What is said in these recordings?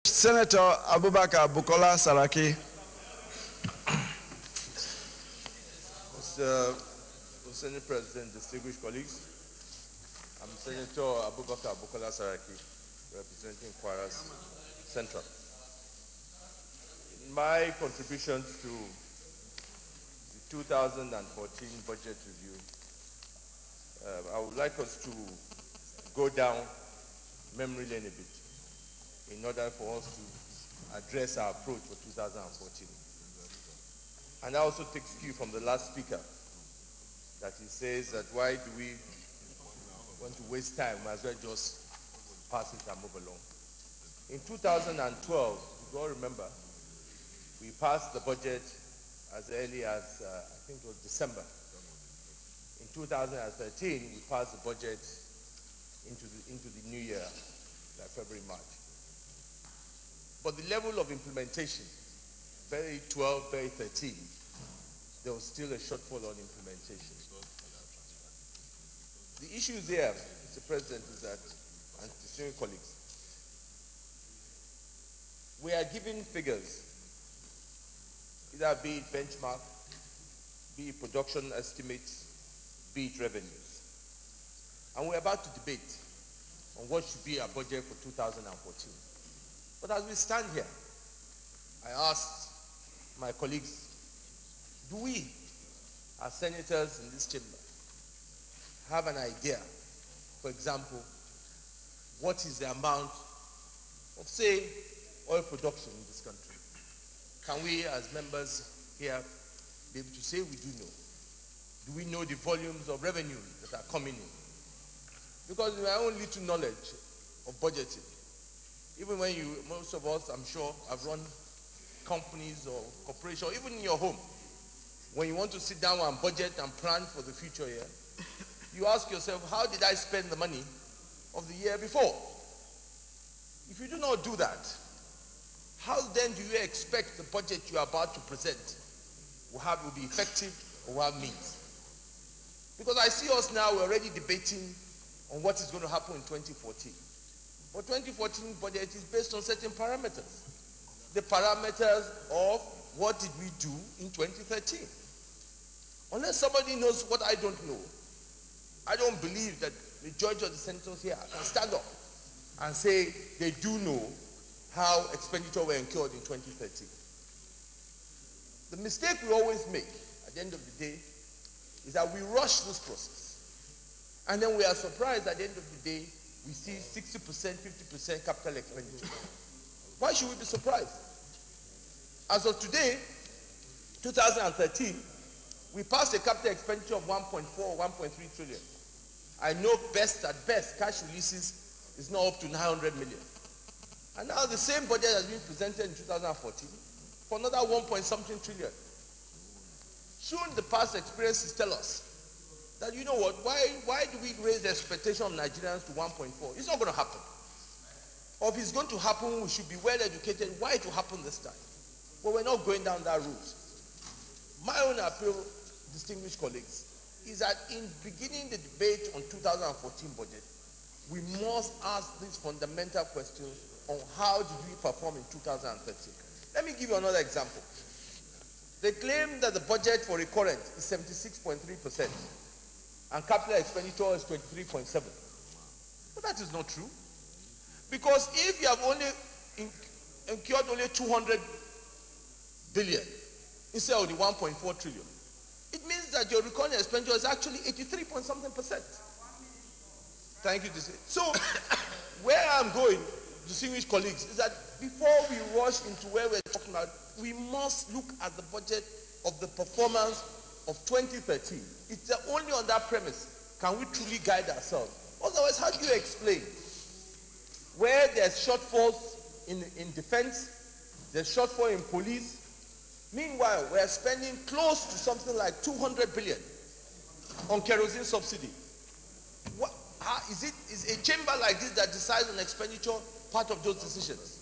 Senator Abubakar Bukola Saraki. Mr. Senate President, distinguished colleagues, I'm Senator Abubakar Bukola Saraki, representing Kwaras Central. In my contributions to the 2014 budget review, I would like us to go down memory lane a bit in order for us to address our approach for 2014. And I also take cue from the last speaker that he says that why do we want to waste time, might as well just pass it and move along. In 2012, you all remember, we passed the budget as early as, I think it was December. In 2013, we passed the budget into the new year, like February, March. But the level of implementation, very 12, very 13, there was still a shortfall on implementation. The issue there, Mr. President, is that, and distinguished colleagues, we are given figures, either be it benchmark, be it production estimates, be it revenues. And we're about to debate on what should be our budget for 2014. But as we stand here, I asked my colleagues, do we, as senators in this chamber, have an idea, for example, what is the amount of, say, oil production in this country? Can we, as members here, be able to say we do know? Do we know the volumes of revenue that are coming in? Because in my own little knowledge of budgeting, even when most of us, I'm sure, have run companies or corporations, or even in your home, when you want to sit down and budget and plan for the future year, you ask yourself, how did I spend the money of the year before? If you do not do that, how then do you expect the budget you are about to present will be effective or will have means? Because I see us now, we're already debating on what is going to happen in 2014. But 2014 budget is based on certain parameters. The parameters of what did we do in 2013. Unless somebody knows what I don't know, I don't believe that the majority of the senators here can stand up and say they do know how expenditure were incurred in 2013. The mistake we always make at the end of the day is that we rush this process. And then we are surprised at the end of the day we see 60%, 50% capital expenditure. Why should we be surprised? As of today, 2013, we passed a capital expenditure of 1.4 or 1.3 trillion. I know at best, cash releases is now up to 900 million. And now the same budget has been presented in 2014 for another 1-point-something trillion. Shouldn't the past experiences tell us that, you know what, why do we raise the expectation of Nigerians to 1.4? It's not going to happen. Or if it's going to happen, we should be well educated why it will happen this time. But we're not going down that route. My own appeal, distinguished colleagues, is that in beginning the debate on 2014 budget, we must ask these fundamental questions on how did we perform in 2013. Let me give you another example. They claim that the budget for recurrent is 76.3% and capital expenditure is 23.7%. But that is not true. Because if you have only incurred only 200 billion instead of the 1.4 trillion, it means that your recurrent expenditure is actually 83-point-something%. Thank you. So, where I'm going, distinguished colleagues, is that before we rush into where we're talking about, we must look at the budget of the performance of 2013. It's only on that premise can we truly guide ourselves. Otherwise, how do you explain where there's shortfalls in defense, there's shortfall in police? Meanwhile, we're spending close to something like 200 billion on kerosene subsidy. Is a chamber like this that decides on expenditure part of those decisions?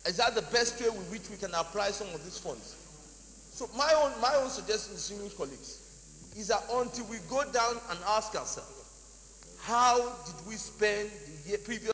Is that the best way with which we can apply some of these funds? So my own suggestion, distinguished colleagues, is that until we go down and ask ourselves, how did we spend the previous